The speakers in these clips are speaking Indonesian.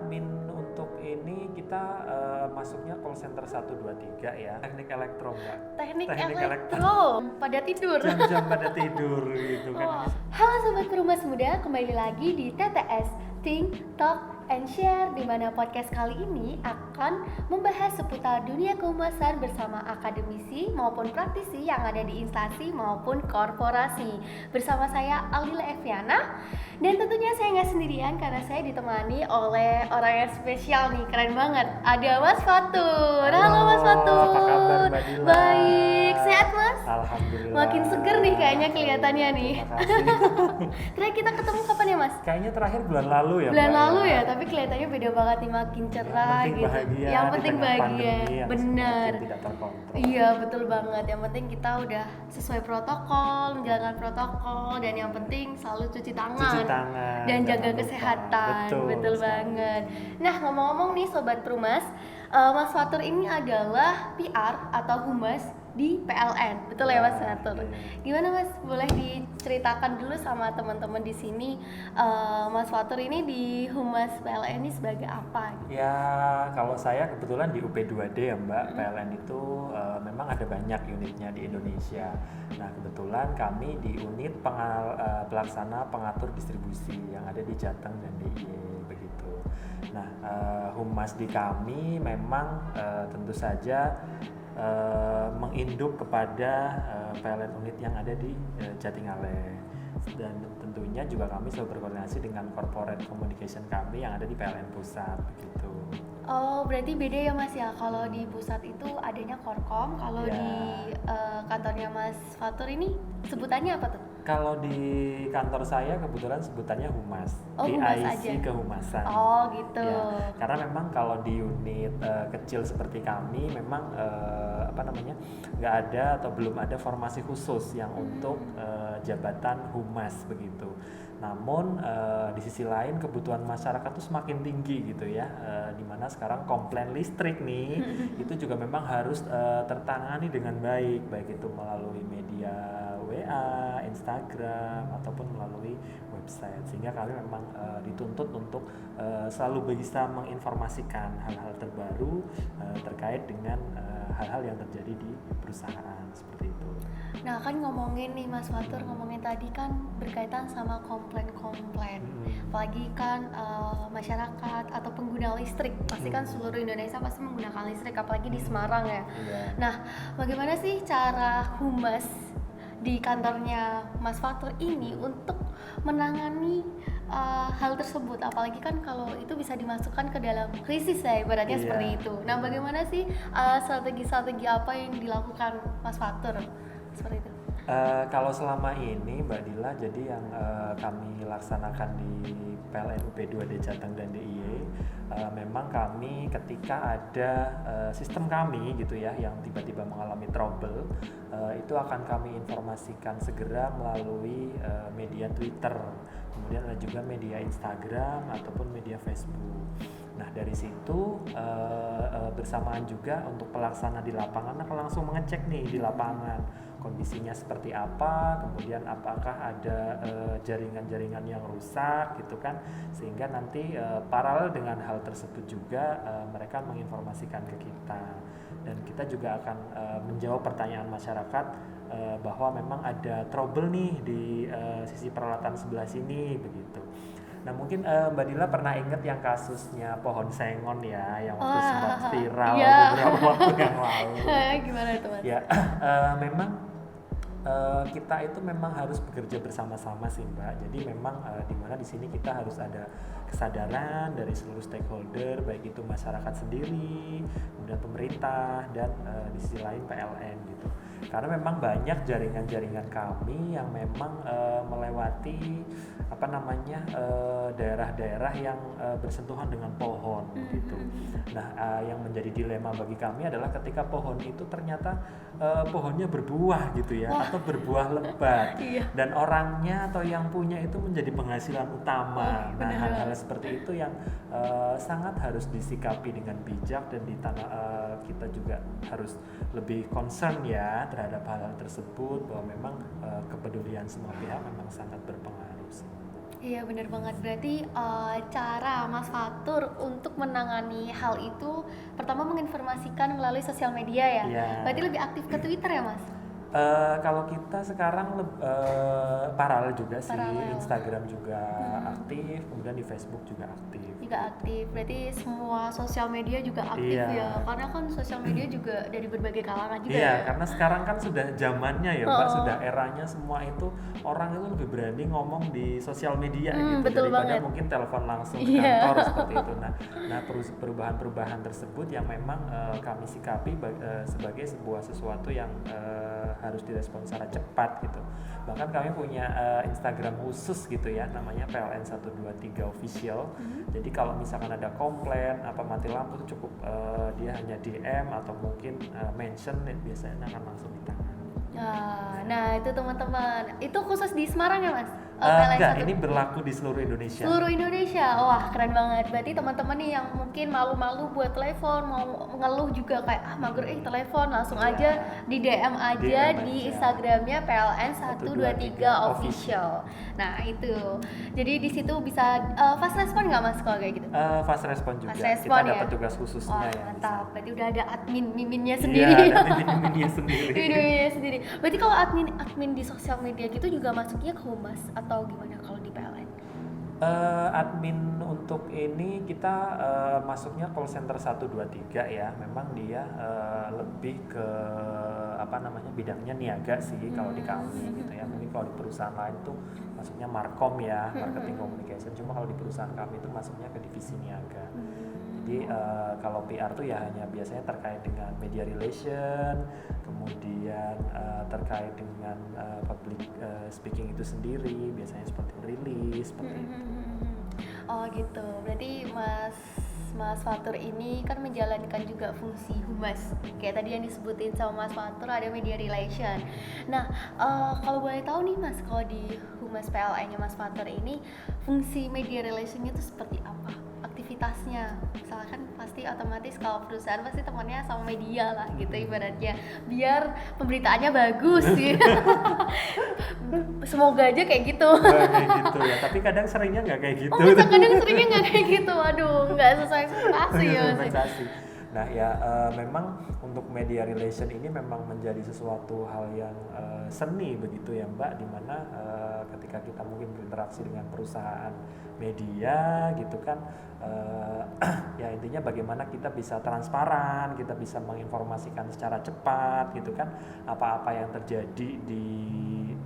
admin untuk ini kita masuknya call center 123 ya. Teknik elektro Mbak. Teknik Teknik elektro. Pada tidur. Jam-jam pada tidur gitu kan. Oh. Halo Sobat Perumas Muda, kembali lagi di TTS Think, Talk, and Share, di mana podcast kali ini akan membahas seputar dunia kehumasan bersama akademisi maupun praktisi yang ada di instansi maupun korporasi. Bersama saya Aldila Eviana, dan tentunya saya nggak sendirian karena saya ditemani oleh orang yang spesial nih, keren banget. Ada Mas Fatur. Halo Mas Fatur. Apa kabar Mbak Dila? Baik, sehat Mas? Alhamdulillah. Makin seger nih kayaknya kelihatannya nih. Terima kasih. Terakhir kita ketemu kapan ya Mas? Kayaknya terakhir bulan lalu ya. Bulan Mbak, lalu ya, tapi kelihatannya beda banget nih, makin cerah yang penting gitu. bahagia, Yang di penting tengah bahagia, pandemi yang benar. semakin tidak terkontrol. Iya betul banget. Yang penting kita udah sesuai protokol, menjalankan protokol, dan yang penting selalu cuci tangan. Cuci tangan Dan jaga jangan lupa. kesehatan. Betul sekali. banget. Nah ngomong-ngomong nih Sobat Perumas, Mas Fatur ini adalah PR atau humas di PLN, betul ya Mas Fatur? Iya. Gimana Mas? Boleh diceritakan dulu sama teman-teman di sini, Mas Fatur ini di humas PLN ini sebagai apa? Ya, kalau saya kebetulan di UP2D ya Mbak, PLN itu memang ada banyak unitnya di Indonesia. Nah, kebetulan kami di unit pelaksana pengatur distribusi yang ada di Jateng dan DIY begitu. Nah, humas di kami memang tentu saja menginduk kepada PLN unit yang ada di Jatingaleh, dan tentunya juga kami selalu berkoordinasi dengan corporate communication kami yang ada di PLN pusat begitu. Oh, berarti beda ya Mas ya. Kalau di pusat itu adanya Korkom, kalau Ya. di kantornya Mas Fatur ini sebutannya apa tuh? Kalau di kantor saya kebetulan sebutannya humas, Oh, humas PIC aja. kehumasan. Oh gitu. Ya, karena memang kalau di unit kecil seperti kami memang nggak ada atau belum ada formasi khusus yang untuk jabatan humas begitu. Namun di sisi lain kebutuhan masyarakat tuh semakin tinggi gitu ya, dimana sekarang komplain listrik nih itu juga memang harus tertangani dengan baik itu melalui media WA, Instagram ataupun melalui website, sehingga kami memang dituntut untuk selalu bisa menginformasikan hal-hal terbaru terkait dengan hal-hal yang terjadi di perusahaan seperti itu. Nah kan ngomongin nih Mas Fatur, ngomongin tadi kan berkaitan sama komplain-komplain. Apalagi kan masyarakat atau pengguna listrik, pasti kan seluruh Indonesia pasti menggunakan listrik, apalagi di Semarang ya. Iya. Nah bagaimana sih cara humas di kantornya Mas Fatur ini untuk menangani hal tersebut, apalagi kan kalau itu bisa dimasukkan ke dalam krisis ya ibaratnya. Iya. Seperti itu. Nah bagaimana sih strategi-strategi apa yang dilakukan Mas Fatur seperti itu? Kalau selama ini Mbak Dila, jadi yang kami laksanakan di PLN UP2D Jateng dan DIY, memang kami ketika ada sistem kami gitu ya yang tiba-tiba mengalami trouble, itu akan kami informasikan segera melalui media Twitter, kemudian ada juga media Instagram ataupun media Facebook. Nah dari situ bersamaan juga untuk pelaksana di lapangan akan langsung mengecek nih di lapangan kondisinya seperti apa, kemudian apakah ada jaringan-jaringan yang rusak gitu kan, sehingga nanti paralel dengan hal tersebut juga mereka menginformasikan ke kita, dan kita juga akan menjawab pertanyaan masyarakat bahwa memang ada trouble nih di sisi peralatan sebelah sini begitu. Nah mungkin Mbak Dila pernah ingat yang kasusnya pohon sengon ya, yang waktu sempat viral iya. beberapa waktu yang lalu. Gimana itu Mas? Ya, memang kita itu memang harus bekerja bersama-sama sih Mbak. Jadi memang di mana di sini kita harus ada kesadaran dari seluruh stakeholder, baik itu masyarakat sendiri, kemudian pemerintah, dan di sisi lain PLN gitu. Karena memang banyak jaringan-jaringan kami yang memang melewati daerah-daerah yang bersentuhan dengan pohon gitu. Nah, yang menjadi dilema bagi kami adalah ketika pohon itu ternyata pohonnya berbuah gitu ya. Wah, Atau atau berbuah lebat Iya. dan orangnya atau yang punya itu menjadi penghasilan utama. Oh, Nah, benar hal-hal banget. seperti itu yang sangat harus disikapi dengan bijak dan kita juga harus lebih concern ya terhadap hal-hal tersebut, bahwa memang kepedulian semua pihak memang sangat berpengaruh sih. Iya benar banget, berarti cara Mas Fatur untuk menangani hal itu pertama menginformasikan melalui sosial media ya? Iya. Berarti lebih aktif ke Twitter ya Mas? Kalau kita sekarang paralel juga sih, Paralel. Instagram juga aktif, kemudian di Facebook juga aktif. Juga aktif, berarti semua sosial media juga aktif Iya. ya? Karena kan sosial media juga dari berbagai kalangan juga Iya, ya? karena sekarang kan sudah zamannya ya Mbak, Oh. sudah eranya semua itu orang itu lebih berani ngomong di sosial media gitu Betul daripada banget. mungkin telepon langsung ke Iya. kantor seperti itu. Nah perubahan-perubahan tersebut yang memang kami sikapi sebagai sesuatu yang harus direspon secara cepat gitu. Bahkan kami punya Instagram khusus gitu ya, namanya PLN 123 Official. Jadi kalau misalkan ada komplain apa mati lampu itu cukup dia hanya DM atau mungkin mention, biasanya akan langsung ditangani. Nah itu teman-teman, itu khusus di Semarang ya Mas? Enggak, ini berlaku di seluruh Indonesia. Seluruh Indonesia, wah keren banget. Berarti teman-teman nih yang mungkin malu-malu buat telepon, mau ngeluh juga kayak mager telepon, langsung Iya. aja di DM aja DM di aja. Instagramnya PLN 123 Official. Nah itu, jadi di situ bisa fast respon nggak Mas kalau kayak gitu? Fast respon juga. Fast respon Kita ya? dapat tugas khususnya Wah ya. mantap, berarti udah ada admin miminnya sendiri. Iya, ada mimin-miminnya sendiri. Miminnya sendiri. Berarti kalau admin di sosial media gitu juga masuknya ke humas atau gimana kalau di PLN? Admin untuk ini kita masuknya call center 123 ya. Memang dia lebih ke bidangnya niaga sih kalau di kami gitu ya. Mungkin kalau di perusahaan lain tuh masuknya markom ya, marketing communication. Cuma kalau di perusahaan kami itu masuknya ke divisi niaga. Jadi kalau PR tuh ya hanya biasanya terkait dengan media relation, kemudian terkait dengan public speaking itu sendiri, biasanya seperti rilis, seperti itu. Oh gitu, berarti Mas Fatur ini kan menjalankan juga fungsi humas. Kayak tadi yang disebutin sama Mas Fatur ada media relation. Nah, kalau boleh tahu nih Mas, kalau di humas PLN-nya Mas Fatur ini fungsi media relation-nya itu seperti apa? Aktivitasnya, misalkan pasti otomatis kalau perusahaan pasti temannya sama media lah gitu ibaratnya, biar pemberitaannya bagus sih. Semoga aja kayak gitu. Kayak gitu ya, tapi kadang seringnya nggak kayak gitu. Kadang seringnya nggak kayak gitu, aduh nggak sesuai ekspektasi ya Mas. Ekspektasi. Nah ya memang untuk media relation ini memang menjadi sesuatu hal yang seni begitu ya Mbak, dimana ketika kita mungkin berinteraksi dengan perusahaan media gitu kan, ya intinya bagaimana kita bisa transparan, kita bisa menginformasikan secara cepat gitu kan apa-apa yang terjadi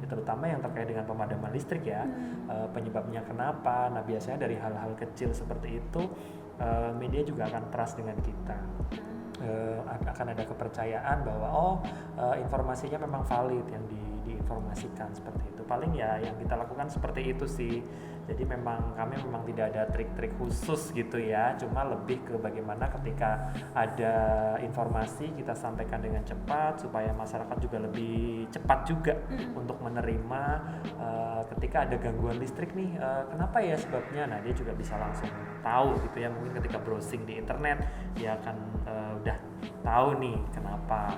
terutama yang terkait dengan pemadaman listrik ya, penyebabnya kenapa. Nah biasanya dari hal-hal kecil seperti itu media juga akan trust dengan kita, akan ada kepercayaan bahwa informasinya memang valid yang diinformasikan seperti itu. Paling ya yang kita lakukan seperti itu sih. Jadi kami memang tidak ada trik-trik khusus gitu ya, cuma lebih ke bagaimana ketika ada informasi kita sampaikan dengan cepat supaya masyarakat juga lebih cepat juga untuk menerima ketika ada gangguan listrik nih, kenapa ya sebabnya. Nah dia juga bisa langsung tahu gitu ya, mungkin ketika browsing di internet dia akan udah tahu nih kenapa.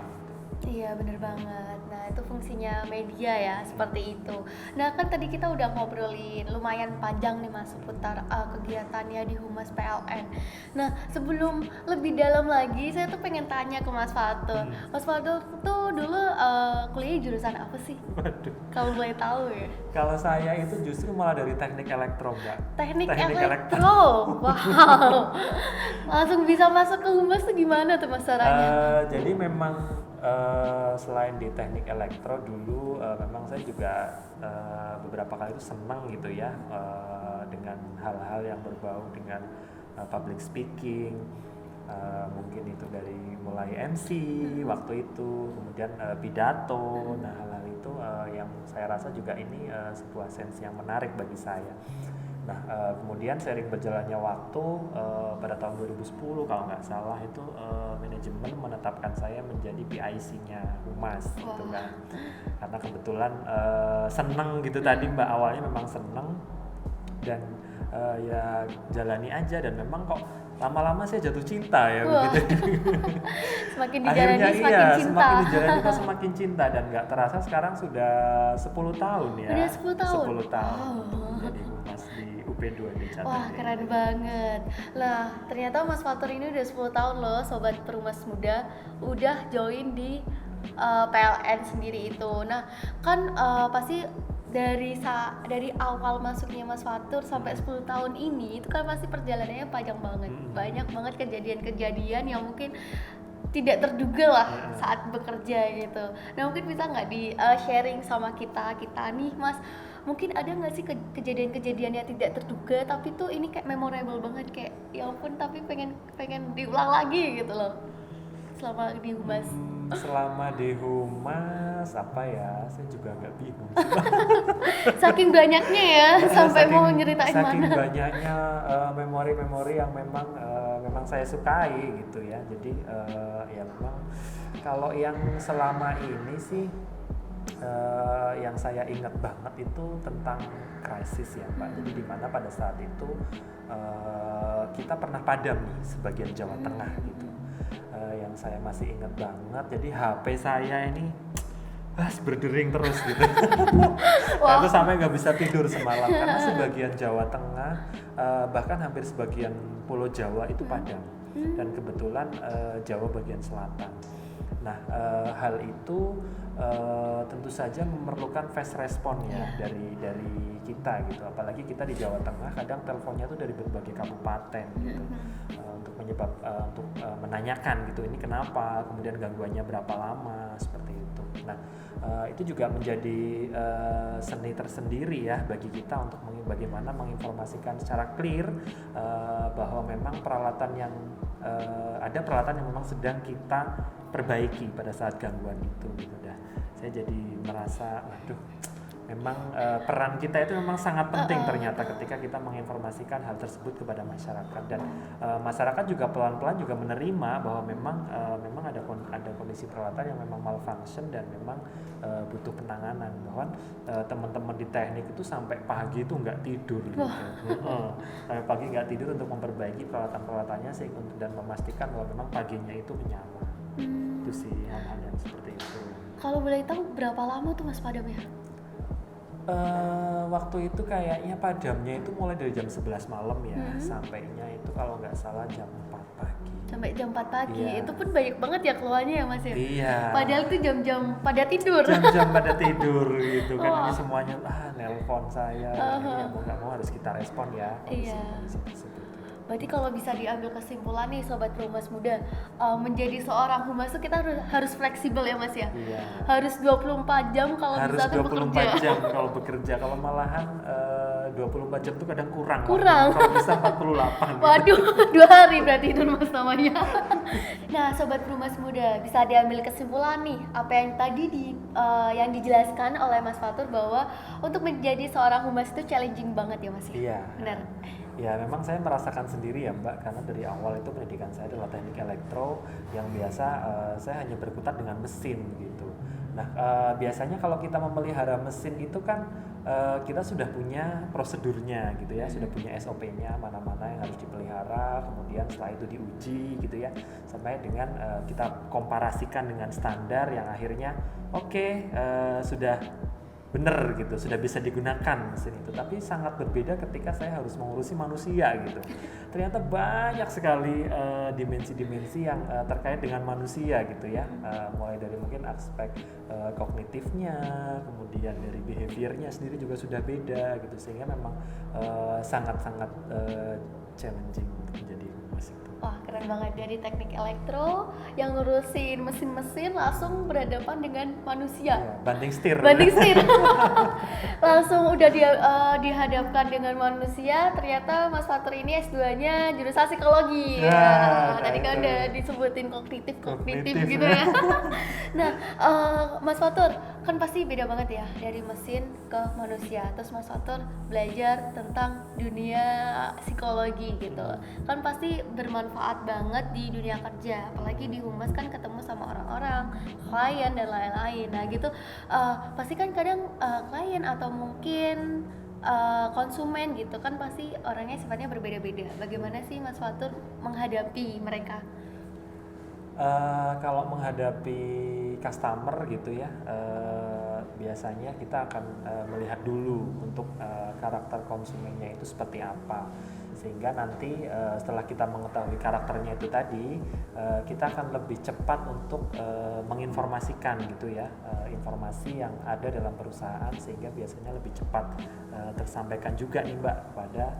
Iya bener banget. Nah itu fungsinya media ya, seperti itu. Nah kan tadi kita udah ngobrolin lumayan panjang nih Mas seputar kegiatannya di Humas PLN. Nah sebelum lebih dalam lagi, saya tuh pengen tanya ke Mas Fatur. Mas Fatur tuh dulu kuliah jurusan apa sih? Waduh. Kalau boleh tahu ya. Kalau saya itu justru malah dari teknik elektro Mbak. Teknik elektro. Wow. Langsung bisa masuk ke Humas tuh gimana tuh Mas caranya? Jadi memang selain di teknik elektro dulu memang saya juga beberapa kali itu senang gitu ya dengan hal-hal yang berbau dengan public speaking, mungkin itu dari mulai MC waktu itu, kemudian pidato. Nah hal-hal itu yang saya rasa juga ini sebuah sense yang menarik bagi saya. Nah, kemudian seiring berjalannya waktu, pada tahun 2010 kalau nggak salah itu manajemen menetapkan saya menjadi PIC-nya Humas gitu Wah. kan. Karena kebetulan seneng gitu tadi Mbak, awalnya memang seneng dan ya jalani aja, dan memang kok lama-lama saya jatuh cinta ya Wah. begitu. Semakin Akhirnya dijalani semakin cinta. semakin dijalani kok semakin cinta, dan nggak terasa sekarang sudah 10 tahun ya. Udah 10 tahun? 10 tahun Wow. jadi humas di UP2 di Jateng. Wah, keren banget. Lah, ternyata Mas Fatur ini udah 10 tahun loh, Sobat Perumas Muda, udah join di PLN sendiri itu. Nah, kan pasti dari awal masuknya Mas Fatur sampai 10 tahun ini itu kan pasti perjalanannya panjang banget. Banyak banget kejadian-kejadian yang mungkin tidak terduga lah saat bekerja gitu. Nah, mungkin bisa nggak di sharing sama kita nih Mas, mungkin ada nggak sih kejadian-kejadian yang tidak terduga tapi tuh ini kayak memorable banget, kayak ya ampun tapi pengen diulang lagi gitu loh selama di Humas. Selama di humas apa ya, saya juga agak bingung. Saking banyaknya ya sampai mau nyeritain saking mana. banyaknya memori-memori yang memang saya sukai gitu ya. Jadi ya memang kalau yang selama ini sih yang saya ingat banget itu tentang krisis ya Pak. Jadi di mana pada saat itu kita pernah padam nih sebagian Jawa Tengah gitu. Yang saya masih ingat banget, jadi HP saya ini berdering terus gitu. Nah, itu sampai nggak bisa tidur semalam karena sebagian Jawa Tengah, bahkan hampir sebagian Pulau Jawa itu padam, dan kebetulan Jawa bagian selatan. Nah, hal itu tentu saja memerlukan fast respon ya dari kita gitu. Apalagi kita di Jawa Tengah kadang teleponnya tuh dari berbagai kabupaten gitu, untuk menanyakan gitu ini kenapa, kemudian gangguannya berapa lama seperti itu. Nah, itu juga menjadi seni tersendiri ya bagi kita untuk bagaimana menginformasikan secara clear bahwa memang ada peralatan yang memang sedang kita perbaiki pada saat gangguan itu gitu. Dah saya jadi merasa memang peran kita itu memang sangat penting ternyata ketika kita menginformasikan hal tersebut kepada masyarakat, dan masyarakat juga pelan-pelan juga menerima bahwa memang ada kondisi peralatan yang memang malfunction dan memang butuh penanganan, bahwa teman-teman di teknik itu sampai pagi itu nggak tidur gitu. Sampai pagi nggak tidur untuk memperbaiki peralatan-peralatannya dan memastikan bahwa memang paginya itu menyala. Itu sih hal-hal yang seperti itu. Kalau boleh tahu berapa lama tuh Mas padamnya? Waktu itu kayaknya padamnya itu mulai dari jam 11 malam ya, sampainya itu kalau nggak salah jam 4 pagi. Sampai jam 4 pagi, Iya. itu pun banyak banget ya keluarnya ya Mas ya? Iya. Padahal itu jam-jam pada tidur. Jam-jam pada tidur gitu kan, ini semuanya nelpon saya, ya mau nggak mau harus kita respon ya kondisi tersebut. Berarti kalau bisa diambil kesimpulan nih Sobat Perumas Muda, menjadi seorang humas tuh kita harus fleksibel ya Mas ya? Iya. Harus 24 jam kalau Harus bisa tuh 24 bekerja. jam kalau bekerja, kalau malahan 24 jam tuh kadang kurang. Kurang. Kalau bisa 48. Waduh, 2 hari berarti itu Mas namanya. Nah, Sobat Perumas Muda, bisa diambil kesimpulan nih apa yang tadi yang dijelaskan oleh Mas Fatur, bahwa untuk menjadi seorang humas itu challenging banget ya Mas ya? Iya. Benar. Ya memang saya merasakan sendiri ya Mbak, karena dari awal itu pendidikan saya adalah teknik elektro yang biasa saya hanya berkutat dengan mesin gitu. Nah biasanya kalau kita memelihara mesin itu kan kita sudah punya prosedurnya gitu ya, sudah punya SOP-nya mana-mana yang harus dipelihara, kemudian setelah itu diuji gitu ya, sampai dengan kita komparasikan dengan standar yang akhirnya sudah bener gitu, sudah bisa digunakan mesin itu. Tapi sangat berbeda ketika saya harus mengurusi manusia gitu. Ternyata banyak sekali dimensi-dimensi yang terkait dengan manusia gitu ya, mulai dari mungkin aspek kognitifnya, kemudian dari behaviornya sendiri juga sudah beda gitu, sehingga memang sangat-sangat challenging untuk menjadi humas itu. Wah, keren banget, dari teknik elektro yang ngurusin mesin-mesin langsung berhadapan dengan manusia. Ya, banding setir. Langsung udah dihadapkan dengan manusia. Ternyata Mas Fatur ini S2-nya jurusan psikologi. Nah, Tadi kan itu. udah disebutin kognitif gitu ya. Nah, Mas Fatur kan pasti beda banget ya dari mesin ke manusia. Terus Mas Fatur belajar tentang dunia psikologi gitu. Kan pasti bermanfaat banget di dunia kerja, apalagi di humas kan ketemu sama orang-orang, klien dan lain-lain. Nah gitu, pasti kan kadang klien atau mungkin konsumen gitu kan pasti orangnya sifatnya berbeda-beda. Bagaimana sih Mas Fatur menghadapi mereka? Kalau menghadapi customer gitu ya, biasanya kita akan melihat dulu untuk karakter konsumennya itu seperti apa, sehingga nanti setelah kita mengetahui karakternya itu tadi, kita akan lebih cepat untuk menginformasikan gitu ya, informasi yang ada dalam perusahaan, sehingga biasanya lebih cepat tersampaikan juga nih Mbak kepada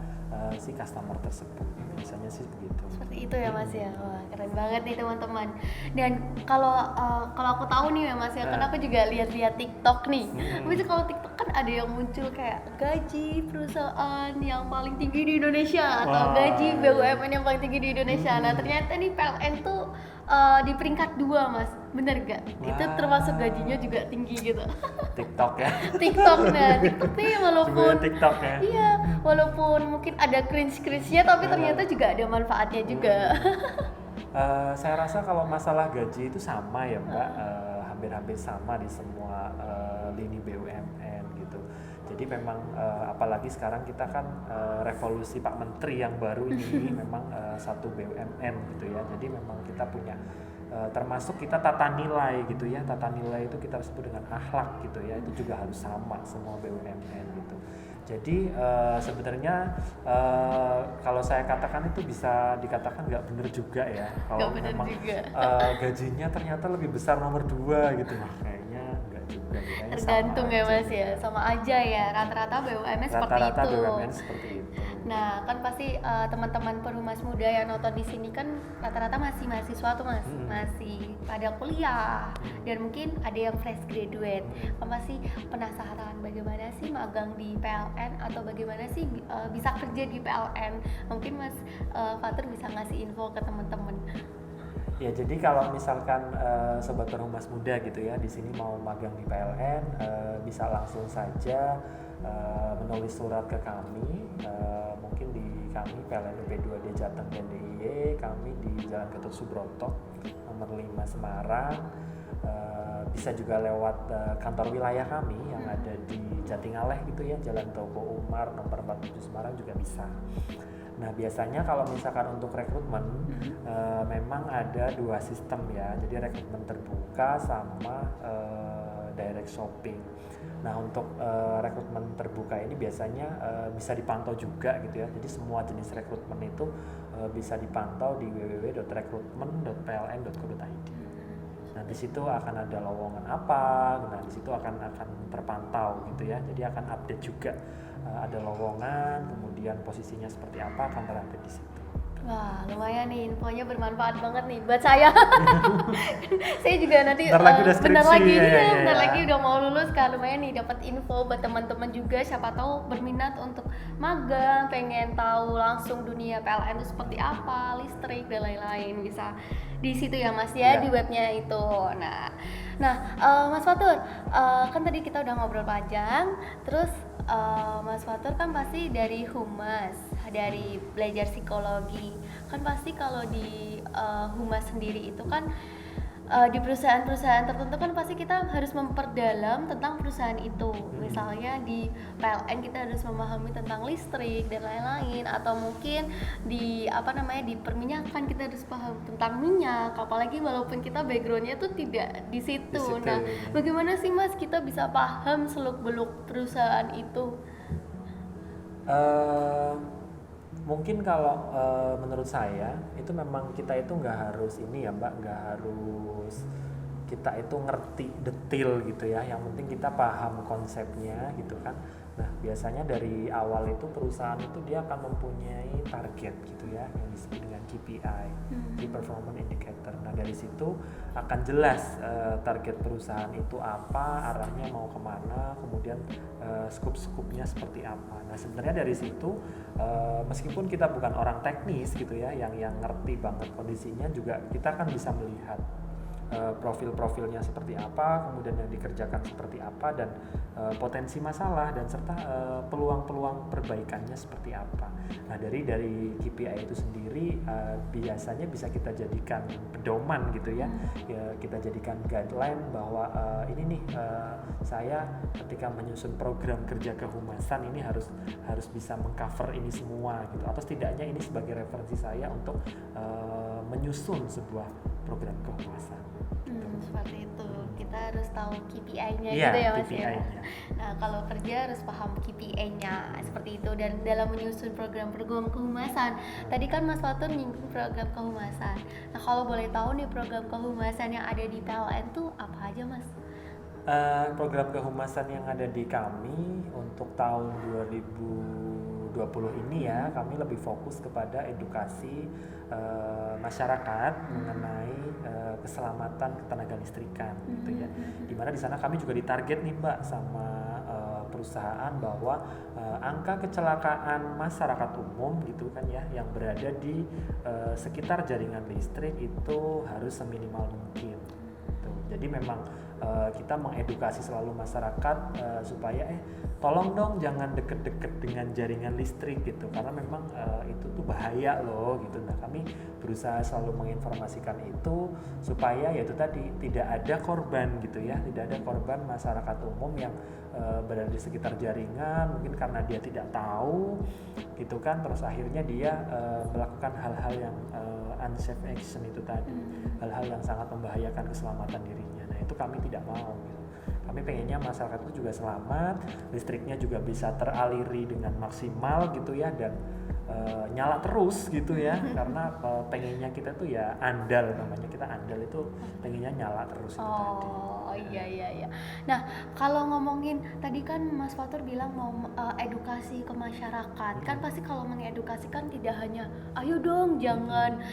si customer tersebut. Biasanya sih begitu. Seperti itu ya Mas ya. Wah, keren banget nih teman-teman. Dan kalau aku tahu nih ya Mas ya, karena aku juga lihat-lihat TikTok nih. Tapi kalau TikTok kan ada yang muncul kayak gaji perusahaan yang paling tinggi di Indonesia atau gaji BUMN yang paling tinggi di Indonesia. Nah, ternyata nih PLN tuh di peringkat 2 Mas. Bener gak? Itu termasuk gajinya juga tinggi gitu. TikTok ya. TikTok nih walaupun TikTok ya. Iya, walaupun mungkin ada cringe-nya tapi ternyata juga ada manfaatnya juga. Saya rasa kalau masalah gaji itu sama ya Mbak, hampir-hampir sama di semua lini BUMN gitu. Jadi memang apalagi sekarang kita kan revolusi Pak Menteri yang baru ini memang satu BUMN gitu ya. Jadi memang kita punya termasuk kita tata nilai gitu ya. Tata nilai itu kita sebut dengan akhlak gitu ya. Itu juga harus sama semua BUMN gitu. Jadi sebenarnya kalau saya katakan itu bisa dikatakan nggak benar juga ya. Kalau memang gajinya ternyata lebih besar nomor 2 gitu, nah kayaknya nggak juga. Tergantung ya Mas ya, sama aja ya. Rata-rata BUMN seperti itu. Rata-rata BUMN seperti itu. Nah kan pasti teman-teman perumas muda yang nonton di sini kan rata-rata masih mahasiswa tuh Mas, masih pada kuliah dan mungkin ada yang fresh graduate. Kan pasti penasaran bagaimana sih magang di PLN atau bagaimana sih bisa kerja di PLN. Mungkin Mas Fatur bisa ngasih info ke teman-teman. Ya, jadi kalau misalkan sobat perumas muda gitu ya di sini mau magang di PLN, bisa langsung saja menulis surat ke kami, mungkin di kami PLN UP2D Jateng dan DIY, kami di Jalan Gatot Subroto nomor 5 Semarang. Bisa juga lewat kantor wilayah kami yang ada di Jatingaleh gitu ya, Jalan Topo Umar nomor 47 Semarang juga bisa. Nah biasanya kalau misalkan untuk rekrutmen memang ada 2 sistem ya, jadi rekrutmen terbuka sama direct shopping. Nah untuk rekrutmen terbuka ini biasanya bisa dipantau juga gitu ya, jadi semua jenis rekrutmen itu bisa dipantau di www.rekrutmen.pln.co.id. Nah di situ akan ada lowongan apa, nah di situ akan terpantau gitu ya, jadi akan update juga ada lowongan, kemudian posisinya seperti apa akan terupdate di situ. Wah, lumayan nih, infonya bermanfaat banget nih buat saya. Saya juga nanti bentar lagi udah mau lulus kan, lumayan nih dapat info buat teman-teman juga, siapa tahu berminat untuk magang, pengen tahu langsung dunia PLN itu seperti apa, listrik dan lain-lain, bisa di situ ya Mas ya, di webnya itu. Nah, Mas Fatur, kan tadi kita udah ngobrol panjang, terus Mas Fatur kan pasti dari humas, dari belajar psikologi, kan pasti kalau di humas sendiri itu kan di perusahaan-perusahaan tertentu kan pasti kita harus memperdalam tentang perusahaan itu. Misalnya di PLN kita harus memahami tentang listrik dan lain-lain, atau mungkin di di perminyakan kita harus paham tentang minyak, apalagi walaupun kita backgroundnya tuh tidak di situ. Nah, bagaimana sih Mas kita bisa paham seluk-beluk perusahaan itu? Mungkin kalau menurut saya itu memang kita itu nggak harus ini ya Mbak, nggak harus kita itu ngerti detail gitu ya, yang penting kita paham konsepnya gitu kan. Nah, biasanya dari awal itu perusahaan itu dia akan mempunyai target gitu ya, yang disebut dengan KPI, Key Performance Indicator. Nah, dari situ akan jelas target perusahaan itu apa, arahnya mau kemana, kemudian scope-scope-nya seperti apa. Nah, sebenarnya dari situ meskipun kita bukan orang teknis gitu ya, yang ngerti banget kondisinya, juga kita kan bisa melihat profil-profilnya seperti apa, kemudian yang dikerjakan seperti apa, dan potensi masalah dan serta peluang-peluang perbaikannya seperti apa. Nah, dari KPI itu sendiri biasanya bisa kita jadikan pedoman gitu ya, kita jadikan guideline bahwa ini nih saya ketika menyusun program kerja kehumasan ini harus bisa mengcover ini semua gitu, atau setidaknya ini sebagai referensi saya untuk menyusun sebuah program kehumasan. Seperti itu, kita harus tahu KPI-nya Iya, gitu ya Mas KPI-nya. ya. Nah, kalau kerja harus paham KPI-nya seperti itu. Dan dalam menyusun program-program kehumasan, tadi kan Mas Fatur nyinggung program kehumasan. Nah, kalau boleh tahu nih program kehumasan yang ada di PLN tuh apa aja Mas? Program kehumasan yang ada di kami untuk tahun 2020 ini ya, kami lebih fokus kepada edukasi masyarakat mengenai keselamatan ketenaga listrikan gitu ya. Dimana di sana kami juga ditarget nih Mbak sama perusahaan bahwa angka kecelakaan masyarakat umum gitu kan ya, yang berada di sekitar jaringan listrik itu harus seminimal mungkin. Jadi memang kita mengedukasi selalu masyarakat supaya tolong dong jangan deket-deket dengan jaringan listrik gitu, karena memang itu tuh bahaya loh gitu. Nah, kami berusaha selalu menginformasikan itu supaya yaitu tadi tidak ada korban gitu ya, tidak ada korban masyarakat umum yang berada di sekitar jaringan, mungkin karena dia tidak tahu gitu kan, terus akhirnya dia melakukan hal-hal yang unsafe action itu tadi, hal-hal yang sangat membahayakan keselamatan dirinya. Nah, itu kami tidak mau gitu. Kami pengennya masyarakat itu juga selamat, listriknya juga bisa teraliri dengan maksimal gitu ya, dan nyala terus gitu ya, karena pengennya kita tuh ya andal, namanya kita andal itu pengennya nyala terus itu tadi. Oh iya. Nah, kalau ngomongin tadi kan Mas Fatur bilang mau edukasi ke masyarakat, kan pasti kalau mengedukasikan tidak hanya ayo dong jangan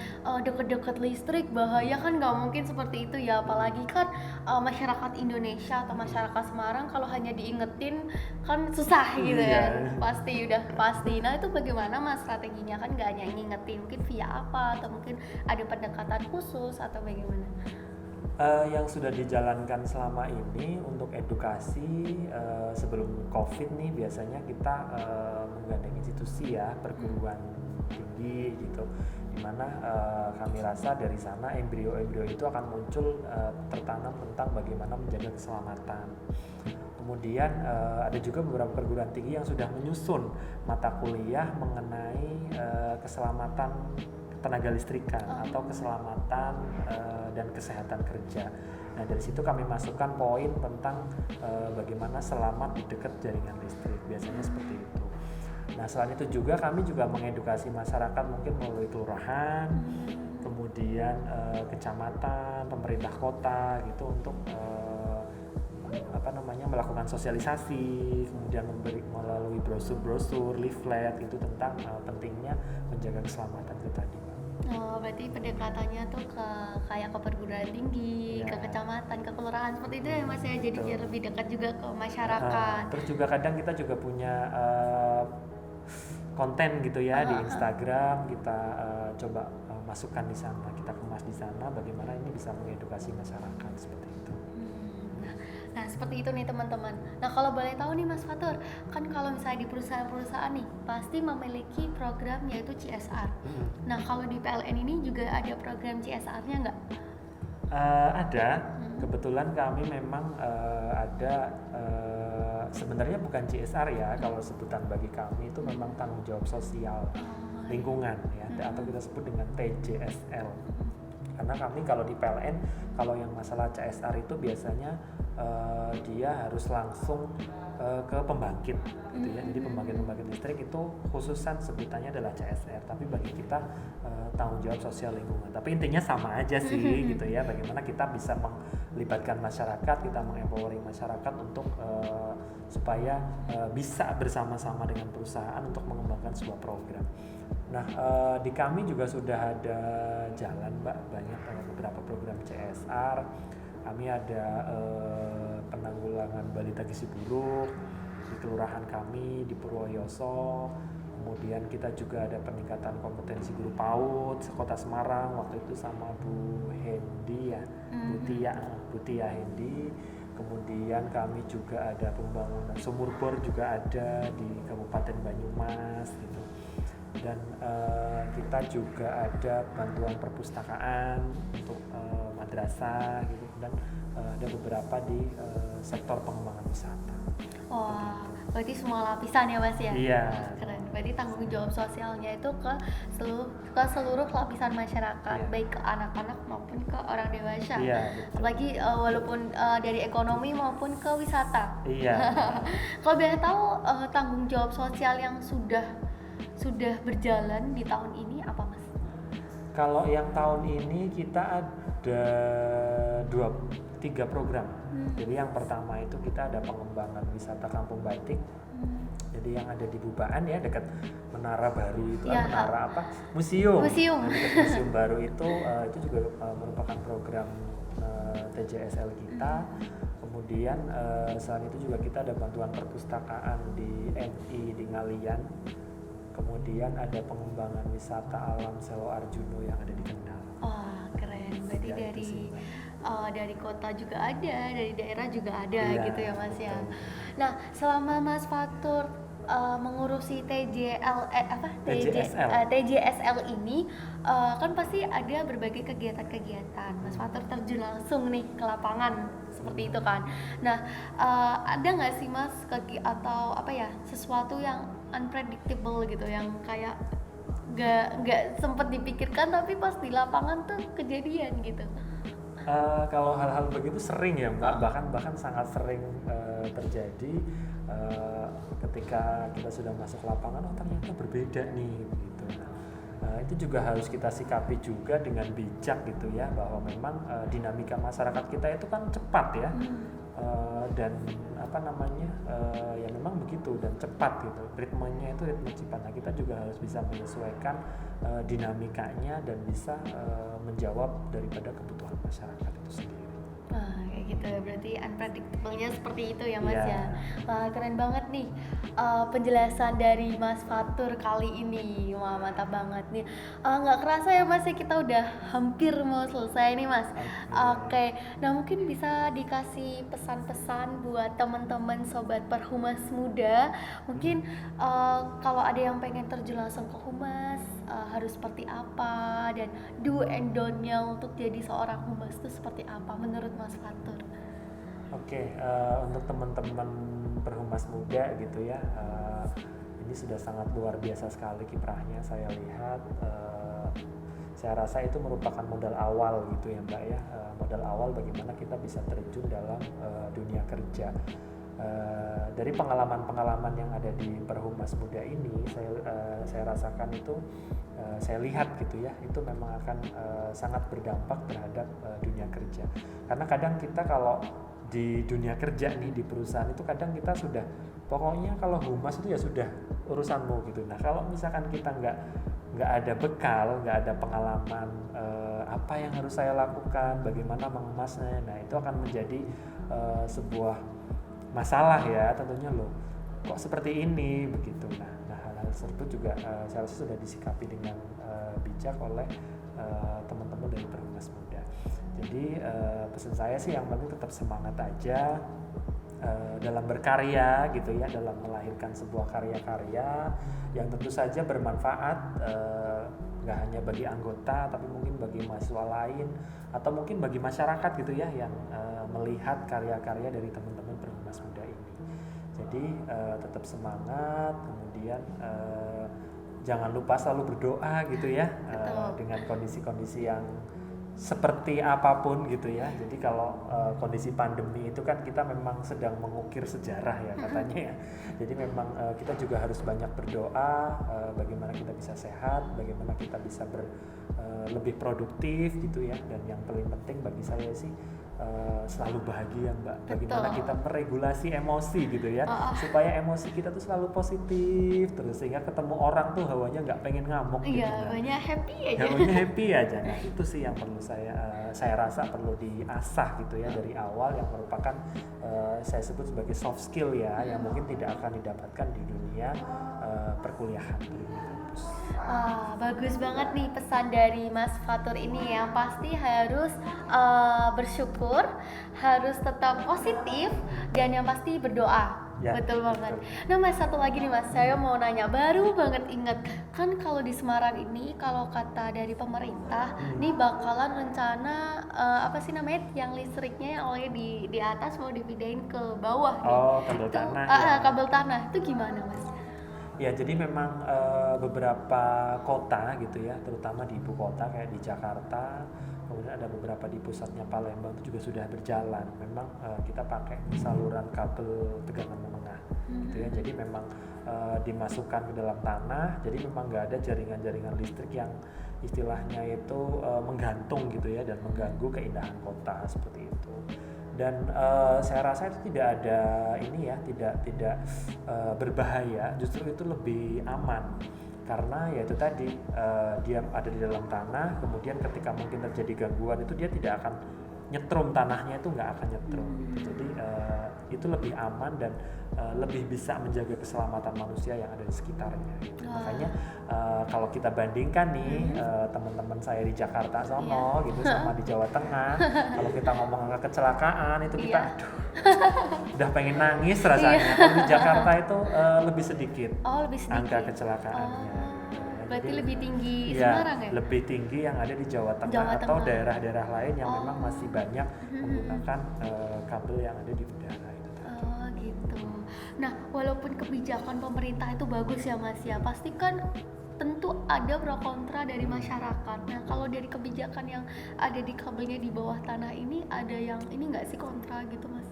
deket-deket listrik bahaya, kan nggak mungkin seperti itu ya, apalagi kan masyarakat Indonesia atau masyarakat Semarang kalau hanya diingetin kan susah gitu ya, udah pasti. Nah, itu bagaimana Mas strateginya, kan nggak hanya ngingetin, mungkin via apa, atau mungkin ada pendekatan khusus atau bagaimana? Yang sudah dijalankan selama ini untuk edukasi sebelum COVID nih, biasanya kita menggandeng institusi ya, perguruan tinggi gitu, dimana kami rasa dari sana embrio-embrio itu akan muncul tertanam tentang bagaimana menjaga keselamatan. Kemudian ada juga beberapa perguruan tinggi yang sudah menyusun mata kuliah mengenai keselamatan tenaga listrikan atau keselamatan dan kesehatan kerja. Nah, dari situ kami masukkan poin tentang bagaimana selamat di dekat jaringan listrik, biasanya seperti itu. Nah, selain itu juga kami juga mengedukasi masyarakat mungkin melalui kelurahan, kemudian kecamatan, pemerintah kota gitu, untuk melakukan sosialisasi, kemudian melalui brosur-brosur, leaflet itu tentang pentingnya menjaga keselamatan itu tadi. Oh, berarti pendekatannya tuh kayak ke perguruan tinggi, ke kecamatan, ke kelurahan seperti itu ya Mas ya, jadi biar lebih dekat juga ke masyarakat. Terus juga kadang kita juga punya konten gitu ya di Instagram, kita coba masukkan di sana, kita kemas di sana bagaimana ini bisa mengedukasi masyarakat seperti itu. Nah, seperti itu nih teman-teman. Nah, kalau boleh tahu nih Mas Fatur, kan kalau misalnya di perusahaan-perusahaan nih pasti memiliki program yaitu CSR. Nah, kalau di PLN ini juga ada program CSR-nya nggak? Ada. Kebetulan kami memang ada sebenarnya bukan CSR ya, kalau sebutan bagi kami itu memang tanggung jawab sosial lingkungan ya, atau kita sebut dengan TJSL. Karena kami kalau di PLN, kalau yang masalah CSR itu biasanya dia harus langsung ke pembangkit gitu ya. Jadi pembangkit listrik itu khususan sebutannya adalah CSR, tapi bagi kita tanggung jawab sosial lingkungan. Tapi intinya sama aja sih gitu ya, bagaimana kita bisa melibatkan masyarakat, kita mengempowering masyarakat untuk supaya bisa bersama-sama dengan perusahaan untuk mengembangkan sebuah program. Nah, di kami juga sudah ada jalan Mbak, banyak beberapa program CSR. Kami ada penanggulangan balita gizi buruk di kelurahan kami di Purwoyoso. Kemudian kita juga ada peningkatan kompetensi guru PAUD Kota Semarang waktu itu sama Bu Hendi ya, Bu Tia Hendi. Kemudian kami juga ada pembangunan sumur bor juga ada di Kabupaten Banyumas gitu. Dan kita juga ada bantuan perpustakaan untuk madrasah gitu, dan ada beberapa di sektor pengembangan wisata. Wah, berarti semua lapisan ya Mas ya? Iya. Keren. Berarti tanggung jawab sosialnya itu ke seluruh lapisan masyarakat, Iya. baik ke anak-anak maupun ke orang dewasa. Iya, betul. Apalagi walaupun dari ekonomi maupun ke wisata. Iya. Kalau boleh tahu tanggung jawab sosial yang sudah berjalan di tahun ini apa Mas? Kalau yang tahun ini kita ada 3 program. Jadi yang pertama itu kita ada pengembangan wisata Kampung Batik. Jadi yang ada di Bubaan ya, dekat Menara Baru itu, Ya, Menara apa? Museum. Museum. Nah, dekat Museum Baru itu juga merupakan program TJSL kita. Kemudian selain itu juga kita ada bantuan perpustakaan di MI di Ngalian. Kemudian ada pengembangan wisata alam Selo Arjuno yang ada di Kendal. Wah, keren. Berarti Ya, itu dari sih, Mbak. dari kota juga ada, dari daerah juga ada Iya, gitu ya Mas ya. betul. Nah, selama Mas Fatur mengurusi TJSL. TJSL ini kan pasti ada berbagai kegiatan-kegiatan. Mas Fatur terjun langsung nih ke lapangan seperti itu kan. Nah, ada nggak sih Mas atau apa ya, sesuatu yang unpredictable gitu, yang kayak nggak sempet dipikirkan tapi pas di lapangan tuh kejadian gitu? Kalau hal-hal begitu sering ya Mbak, bahkan sangat sering terjadi ketika kita sudah masuk lapangan, oh ternyata berbeda nih gitu. Itu juga harus kita sikapi juga dengan bijak gitu ya, bahwa memang dinamika masyarakat kita itu kan cepat ya. Dan apa namanya ya memang begitu dan cepat gitu, ritmenya itu ritme cepat. Nah, kita juga harus bisa menyesuaikan dinamikanya dan bisa menjawab daripada kebutuhan masyarakat itu sendiri. Kayak gitu ya, berarti unpredictable-nya seperti itu ya Mas Iya. ya. Wah, keren banget nih penjelasan dari Mas Fatur kali ini. Wah, mantap banget nih. Nggak kerasa ya Mas ya, kita udah hampir mau selesai nih Mas. Oke, nah mungkin bisa dikasih pesan-pesan buat teman-teman sobat Perhumas Muda. Mungkin kalau ada yang pengen terjun langsung ke humas, harus seperti apa, dan do and don't-nya untuk jadi seorang humas itu seperti apa menurut Mas Fatur? Oke, untuk teman-teman Perhumas Muda gitu ya, ini sudah sangat luar biasa sekali kiprahnya saya lihat. Saya rasa itu merupakan modal awal gitu ya Mbak ya, modal awal bagaimana kita bisa terjun dalam dunia kerja. Dari pengalaman-pengalaman yang ada di Perhumas Muda ini, saya rasakan itu, saya lihat gitu ya, itu memang akan sangat berdampak terhadap dunia kerja. Karena kadang kita kalau di dunia kerja nih di perusahaan itu kadang kita sudah pokoknya kalau humas itu ya sudah urusanmu gitu. Nah, kalau misalkan kita nggak ada bekal, nggak ada pengalaman apa yang harus saya lakukan, bagaimana mengemasnya, nah itu akan menjadi sebuah masalah ya tentunya, loh kok seperti ini begitu. Nah hal-hal tersebut juga saya rasa sudah disikapi dengan bijak oleh teman-teman dari Perhumas Muda. Jadi pesan saya sih yang penting tetap semangat aja dalam berkarya gitu ya, dalam melahirkan sebuah karya-karya yang tentu saja bermanfaat, nggak hanya bagi anggota tapi mungkin bagi mahasiswa lain atau mungkin bagi masyarakat gitu ya, yang melihat karya-karya dari teman-teman Perhumas Muda ini. Jadi tetap semangat, kemudian jangan lupa selalu berdoa gitu ya, dengan kondisi-kondisi yang seperti apapun gitu ya. Jadi kalau kondisi pandemi itu kan kita memang sedang mengukir sejarah ya katanya ya. Jadi memang kita juga harus banyak berdoa bagaimana kita bisa sehat, bagaimana kita bisa lebih produktif gitu ya. Dan yang paling penting bagi saya sih selalu bahagia Mbak. Bagaimana Betul. kita meregulasi emosi gitu ya, supaya emosi kita tuh selalu positif terus, sehingga ketemu orang tuh hawanya nggak pengen ngamuk gitu. Iya, banyak happy aja. Hawanya happy aja. Nah itu sih yang perlu saya rasa perlu diasah gitu ya dari awal, yang merupakan saya sebut sebagai soft skill ya, yang mungkin tidak akan didapatkan di dunia perkuliahan di dunia kampus. Wah, bagus banget nih pesan dari Mas Fatur ini, yang pasti harus bersyukur, harus tetap positif, dan yang pasti berdoa. Ya, Betul banget. betul. Nah Mas, satu lagi nih Mas, saya mau nanya, baru banget ingat kan kalau di Semarang ini, kalau kata dari pemerintah, nih bakalan rencana apa sih namanya, yang listriknya yang awalnya di atas mau dipindahin ke bawah nih. Oh, kabel Itu tanah ya. kabel tanah itu gimana Mas? Ya, jadi memang beberapa kota gitu ya, terutama di ibu kota kayak di Jakarta, kemudian ada beberapa di pusatnya Palembang itu juga sudah berjalan. Memang kita pakai saluran kabel tegangan menengah gitu ya. Jadi memang dimasukkan ke dalam tanah. Jadi memang nggak ada jaringan-jaringan listrik yang istilahnya itu menggantung gitu ya, dan mengganggu keindahan kota seperti itu. Dan saya rasa itu tidak ada ini ya, tidak berbahaya, justru itu lebih aman, karena ya itu tadi dia ada di dalam tanah, kemudian ketika mungkin terjadi gangguan itu dia tidak akan nyetrum, tanahnya itu nggak akan nyetrum gitu. Jadi itu lebih aman dan lebih bisa menjaga keselamatan manusia yang ada di sekitarnya gitu. Makanya kalau kita bandingkan nih teman-teman saya di Jakarta sono gitu sama di Jawa Tengah, kalau kita ngomong angka kecelakaan itu kita aduh udah pengen nangis rasanya. Kalau di Jakarta itu lebih sedikit Lebih sedikit angka kecelakaannya. Berarti Jadi, lebih tinggi ya, Semarang ya? lebih tinggi yang ada di Jawa Tengah, Jawa atau Tengah. daerah-daerah lain yang memang masih banyak menggunakan kabel yang ada di udara itu tadi. Oh gitu. Nah, walaupun kebijakan pemerintah itu bagus ya Mas ya, pasti kan tentu ada pro kontra dari masyarakat. Nah, kalau dari kebijakan yang ada di kabelnya di bawah tanah ini, ada yang ini nggak sih kontra gitu Mas?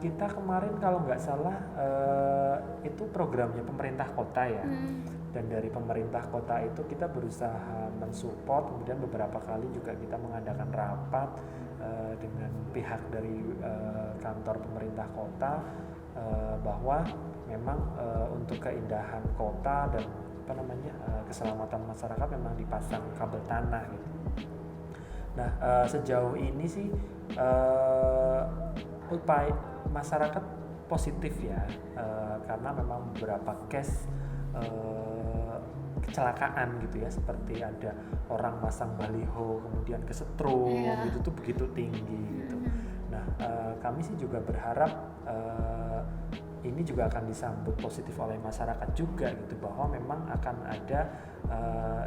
Kita kemarin kalau nggak salah itu programnya pemerintah kota ya, dan dari pemerintah kota itu kita berusaha mensupport, kemudian beberapa kali juga kita mengadakan rapat dengan pihak dari kantor pemerintah kota bahwa memang untuk keindahan kota dan keselamatan masyarakat memang dipasang kabel tanah gitu. Nah sejauh ini sih upaya masyarakat positif ya, karena memang beberapa case kecelakaan gitu ya, seperti ada orang masang baliho kemudian kesetrum gitu tuh begitu tinggi gitu. Nah kami sih juga berharap ini juga akan disambut positif oleh masyarakat juga gitu, bahwa memang akan ada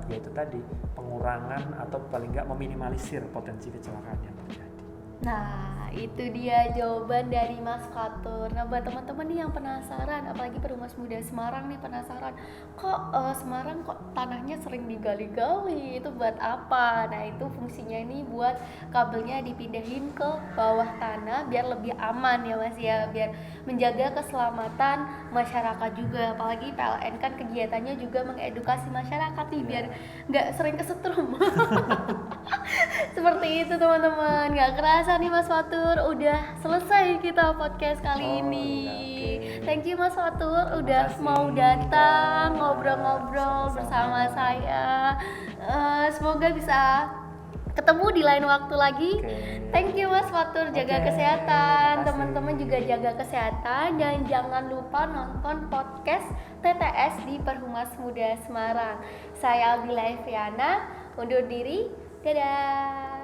yaitu tadi pengurangan atau paling nggak meminimalisir potensi kecelakaan yang terjadi. Nah, itu dia jawaban dari Mas Fatur. Nah, buat teman-teman nih yang penasaran, apalagi Perumas Muda Semarang nih penasaran, kok Semarang kok tanahnya sering digali-gali, itu buat apa? Nah, itu fungsinya ini buat kabelnya dipindahin ke bawah tanah biar lebih aman ya Mas ya, biar menjaga keselamatan masyarakat juga. Apalagi PLN kan kegiatannya juga mengedukasi masyarakat nih biar nggak sering kesetrum. Seperti itu teman-teman, nggak kerasa nih Mas Fatur, udah selesai kita podcast kali ini. Okay. Thank you Mas Fatur, Terima udah kasih, mau datang Mbak. ngobrol-ngobrol Sama-sama. bersama saya. Semoga bisa ketemu di lain waktu lagi. Thank you Mas Fatur, jaga kesehatan, makasih. teman-teman juga jaga kesehatan, dan jangan lupa nonton podcast TTS di Perhumas Muda Semarang. Saya Aldila Eviana, undur diri, dadah.